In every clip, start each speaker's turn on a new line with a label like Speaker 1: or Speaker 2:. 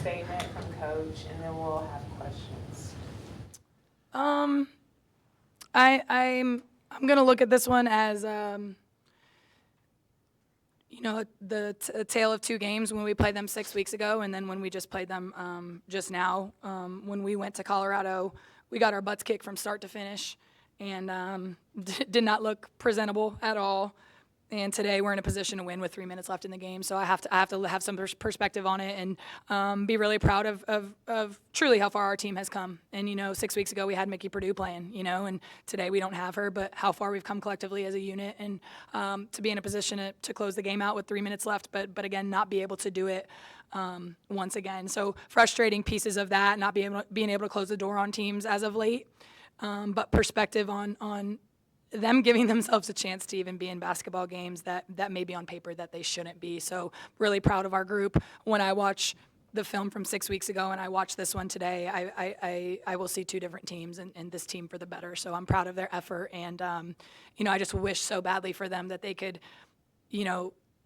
Speaker 1: statement from Coach, and then we'll have questions.
Speaker 2: I'm gonna look at this one as the tale of two games when we played them 6 weeks ago, and then when we just played them just now. When we went to Colorado, we got our butts kicked from start to finish, and did not look presentable at all. And today we're in a position to win with 3 minutes left in the game, so I have to have some perspective on it and be really proud of truly how far our team has come. And 6 weeks ago we had Mickey Purdue playing, and today we don't have her, but how far we've come collectively as a unit, and to be in a position to close the game out with 3 minutes left, but again not be able to do it once again. So frustrating pieces of that, not being able to close the door on teams as of late, but perspective on them giving themselves a chance to even be in basketball games that may be on paper that they shouldn't be. So really proud of our group. When I watch the film from 6 weeks ago and I watch this one today, I will see two different teams and this team for the better. So I'm proud of their effort, and I just wish so badly for them that they could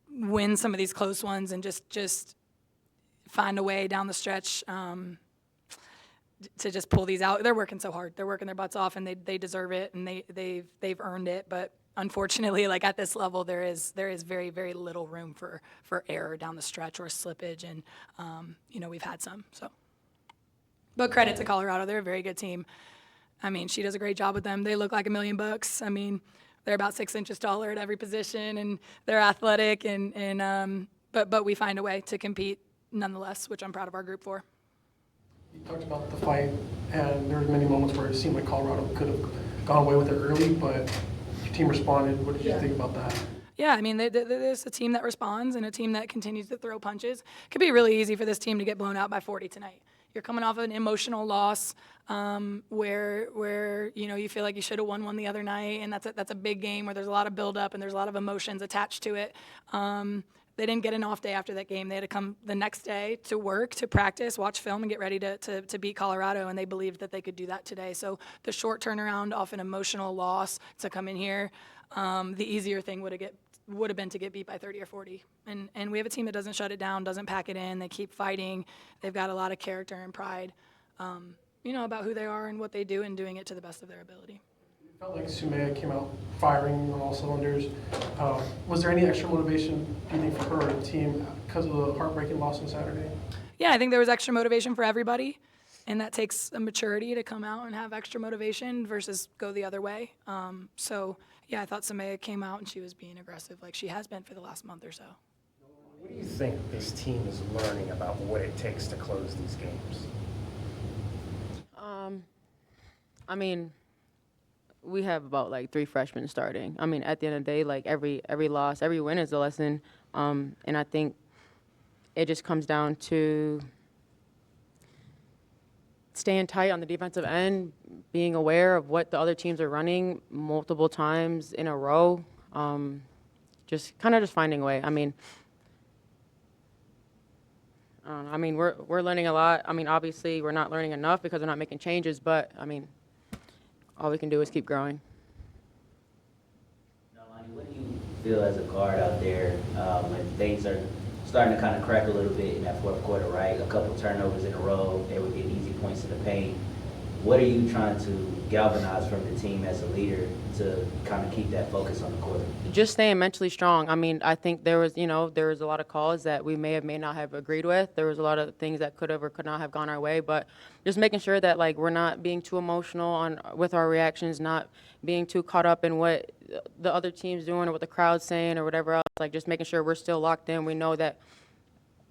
Speaker 2: win some of these close ones and just find a way down the stretch to just pull these out. They're working so hard. They're working their butts off, and they deserve it, and they've earned it. But unfortunately, like at this level, there is very, very little room for error down the stretch or slippage, and we've had some. So, but credit to Colorado. They're a very good team. I mean, she does a great job with them. They look like $1 million. I mean, they're about 6 inches taller at every position, and they're athletic, but we find a way to compete nonetheless, which I'm proud of our group for.
Speaker 3: You talked about the fight, and there were many moments where it seemed like Colorado could have gone away with it early, but your team responded. What did you think about that?
Speaker 2: Yeah, I mean, there's a team that responds and a team that continues to throw punches. It could be really easy for this team to get blown out by 40 tonight. You're coming off an emotional loss where you feel like you should have won one the other night, and that's a big game where there's a lot of buildup and there's a lot of emotions attached to it. They didn't get an off day after that game. They had to come the next day to work, to practice, watch film, and get ready to beat Colorado, and they believed that they could do that today. So the short turnaround off an emotional loss to come in here, the easier thing would have been to get beat by 30 or 40. And we have a team that doesn't shut it down, doesn't pack it in. They keep fighting. They've got a lot of character and pride, about who they are and what they do, and doing it to the best of their ability.
Speaker 3: It felt like Sumaya came out firing on all cylinders. Was there any extra motivation, do you think, for her or the team because of the heartbreaking loss on Saturday?
Speaker 2: Yeah, I think there was extra motivation for everybody, and that takes a maturity to come out and have extra motivation versus go the other way. Yeah, I thought Sumaya came out and she was being aggressive like she has been for the last month or so.
Speaker 4: What do you think this team is learning about what it takes to close these games?
Speaker 5: I mean, we have about 3 freshmen starting. I mean, at the end of the day, every loss, every win is a lesson. And I think it just comes down to staying tight on the defensive end, being aware of what the other teams are running multiple times in a row, just finding a way. I mean, we're learning a lot. I mean, obviously we're not learning enough because we're not making changes, but I mean, all we can do is keep growing.
Speaker 6: Noelani, what do you feel as a guard out there when things are starting to kind of crack a little bit in that fourth quarter, right? A couple turnovers in a row, they were getting easy points in the paint. What are you trying to galvanize from the team as a leader to kind of keep that focus on the court?
Speaker 5: Just staying mentally strong. I mean, I think there was a lot of calls that we may not have agreed with. There was a lot of things that could have or could not have gone our way, but just making sure that we're not being too emotional with our reactions, not being too caught up in what the other team's doing or what the crowd's saying or whatever else. Just making sure we're still locked in. We know that,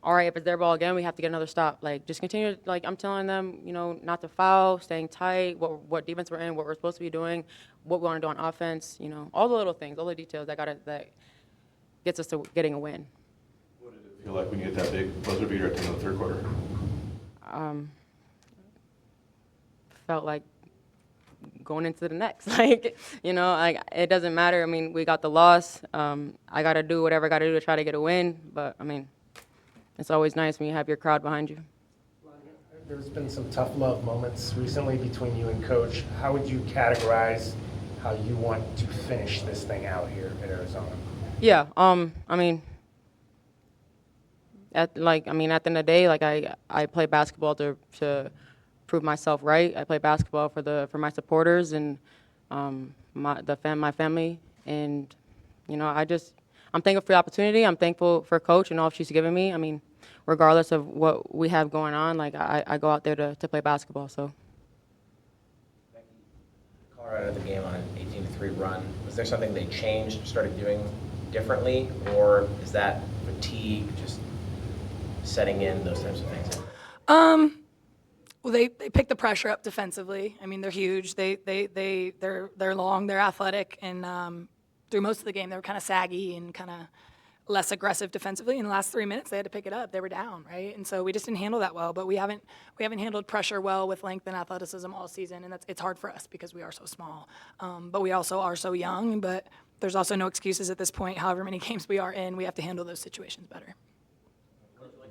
Speaker 5: all right, if it's their ball again, we have to get another stop. Just continue, I'm telling them, not to foul, staying tight, what defense we're in, what we're supposed to be doing, what we want to do on offense, all the little things, all the details that gets us to getting a win.
Speaker 7: What did it feel like when you get that big buzzer beater at the end of the third quarter?
Speaker 5: Felt like going into the next. It doesn't matter. I mean, we got the loss. I got to do whatever I got to do to try to get a win, but, I mean, it's always nice when you have your crowd behind you.
Speaker 4: There's been some tough love moments recently between you and Coach. How would you categorize how you want to finish this thing out here at Arizona?
Speaker 5: Yeah, I mean, at the end of the day, like I play basketball to prove myself right. I play basketball for my supporters and my family, and I'm thankful for the opportunity. I'm thankful for Coach and all she's given me. I mean, regardless of what we have going on, like I go out there to play basketball. So.
Speaker 8: Colorado the game on an 18-3 run. Was there something they changed, started doing differently, or is that fatigue just setting in, those types of things?
Speaker 2: Well, they pick the pressure up defensively. I mean, they're huge. They're long. They're athletic, and through most of the game, they were kind of saggy and kind of less aggressive defensively. In the last 3 minutes, they had to pick it up. They were down, right? And so we just didn't handle that well. But we haven't handled pressure well with length and athleticism all season, and it's hard for us because we are so small. But we also are so young. But there's also no excuses at this point. However many games we are in, we have to handle those situations better.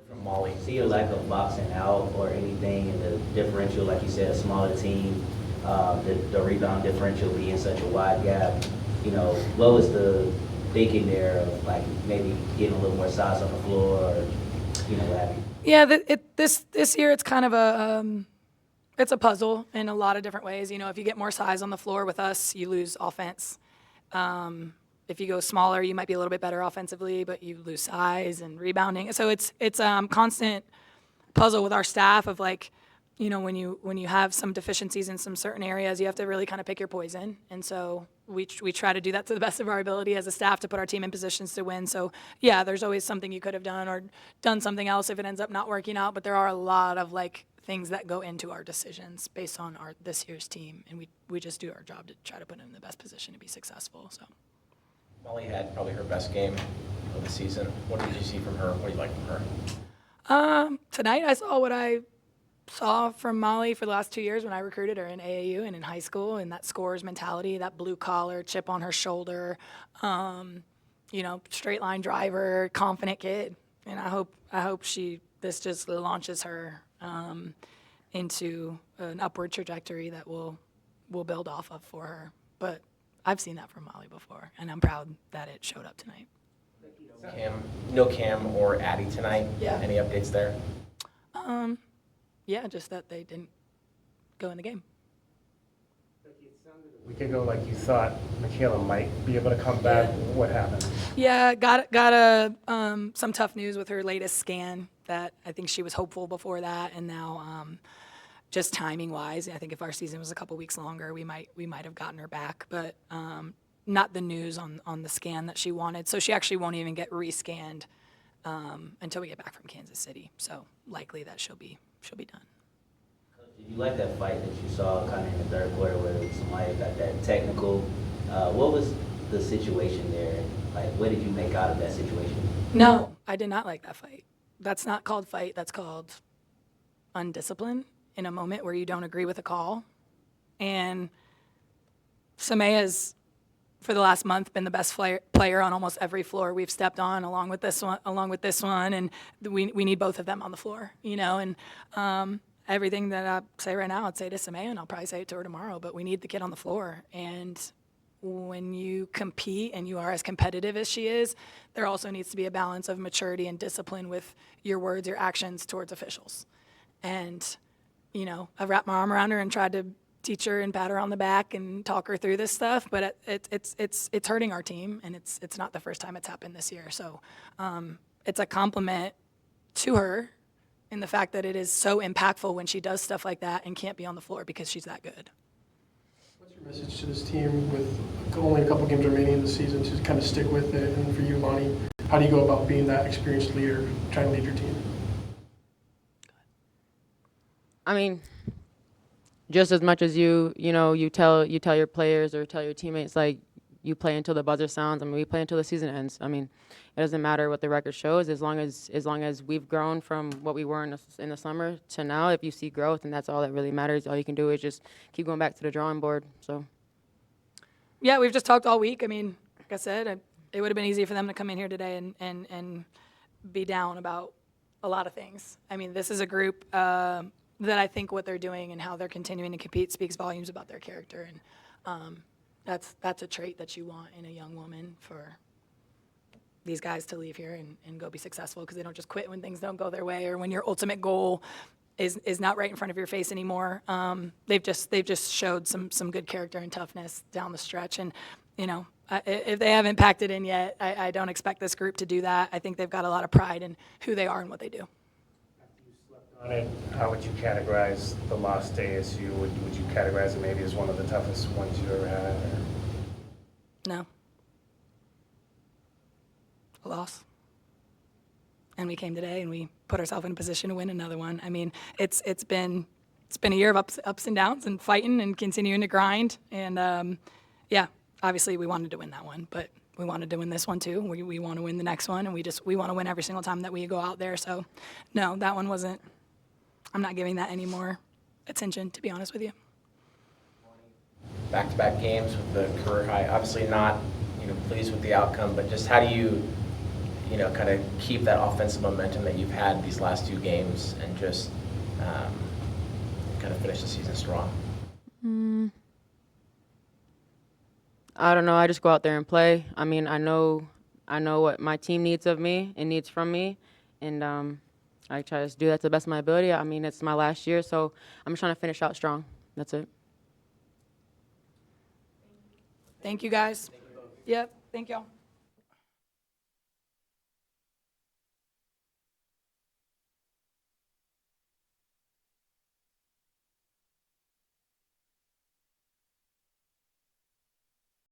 Speaker 8: From Molly.
Speaker 6: See a lack of boxing out or anything in the differential, like you said, a smaller team, the rebound differential being such a wide gap. What was the thinking there of like maybe getting a little more size on the floor or what have you?
Speaker 2: Yeah, this year it's kind of it's a puzzle in a lot of different ways. If you get more size on the floor with us, you lose offense. If you go smaller, you might be a little bit better offensively, but you lose size and rebounding. So it's constant puzzle with our staff of like, when you have some deficiencies in some certain areas, you have to really kind of pick your poison. And so we try to do that to the best of our ability as a staff to put our team in positions to win. So yeah, there's always something you could have done or done something else if it ends up not working out. But there are a lot of like things that go into our decisions based on this year's team, and we just do our job to try to put them in the best position to be successful. So.
Speaker 8: Molly had probably her best game of the season. What did you see from her? What do you like from her?
Speaker 2: Tonight I saw what I saw from Molly for the last 2 years when I recruited her in AAU and in high school, and that scorer's mentality, that blue collar, chip on her shoulder, straight line driver, confident kid. And I hope this just launches her into an upward trajectory that we'll build off of for her. But I've seen that from Molly before, and I'm proud that it showed up tonight.
Speaker 8: No Cam or Addie tonight.
Speaker 2: Yeah.
Speaker 8: Any updates there?
Speaker 2: Yeah, just that they didn't go in the game.
Speaker 4: A week ago, like you thought Michaela might be able to come back. What happened?
Speaker 2: Yeah, got some tough news with her latest scan that I think she was hopeful before that, and now just timing wise, I think if our season was a couple weeks longer, we might have gotten her back, but not the news on the scan that she wanted. So she actually won't even get rescanned until we get back from Kansas City. So likely that she'll be done.
Speaker 6: Did you like that fight that you saw kind of in the third quarter where somebody got that technical? What was the situation there? Like, what did you make out of that situation?
Speaker 2: No, I did not like that fight. That's not called fight. That's called undiscipline in a moment where you don't agree with a call. And Samea's, for the last month, been the best player on almost every floor we've stepped on, along with this one, and we need both of them on the floor, and everything that I say right now, I'd say to Samea, and I'll probably say it to her tomorrow, but we need the kid on the floor. And when you compete and you are as competitive as she is, there also needs to be a balance of maturity and discipline with your words, your actions towards officials. And, I've wrapped my arm around her and tried to teach her and pat her on the back and talk her through this stuff, but it's hurting our team, and it's not the first time it's happened this year. So it's a compliment to her in the fact that it is so impactful when she does stuff like that and can't be on the floor because she's that good.
Speaker 3: What's your message to this team with only a couple games remaining in the season to kind of stick with it? And for you, Lonnie, how do you go about being that experienced leader, trying to lead your team?
Speaker 5: I mean, just as much as you tell your players or tell your teammates, like, you play until the buzzer sounds. I mean, we play until the season ends. I mean, it doesn't matter what the record shows as long as we've grown from what we were in the summer to now. If you see growth, and that's all that really matters. All you can do is just keep going back to the drawing board. So.
Speaker 2: Yeah, we've just talked all week. I mean, like I said, it would have been easy for them to come in here today and be down about a lot of things. I mean, this is a group that I think what they're doing and how they're continuing to compete speaks volumes about their character, and that's a trait that you want in a young woman for these guys to leave here and go be successful, because they don't just quit when things don't go their way or when your ultimate goal is not right in front of your face anymore. They've just showed some good character and toughness down the stretch. And, you know, if they haven't packed it in yet, I don't expect this group to do that. I think they've got a lot of pride in who they are and what they do.
Speaker 4: On it, how would you categorize the loss to ASU? Would you categorize it maybe as one of the toughest ones you ever had? Or?
Speaker 2: No. A loss. And we came today and we put ourselves in a position to win another one. I mean, it's been a year of ups and downs and fighting and continuing to grind. And yeah, obviously we wanted to win that one, but we wanted to win this one too. We want to win the next one, and we want to win every single time that we go out there. So no, that one wasn't. I'm not giving that any more attention, to be honest with you.
Speaker 8: Back-to-back games with the career high, obviously not, pleased with the outcome, but just how do you, kind of keep that offensive momentum that you've had these last 2 games and just kind of finish the season strong?
Speaker 5: I don't know. I just go out there and play. I mean, I know what my team needs of me and needs from me, and I try to do that to the best of my ability. I mean, it's my last year, so I'm just trying to finish out strong. That's it.
Speaker 2: Thank you, guys. Yep. Thank y'all.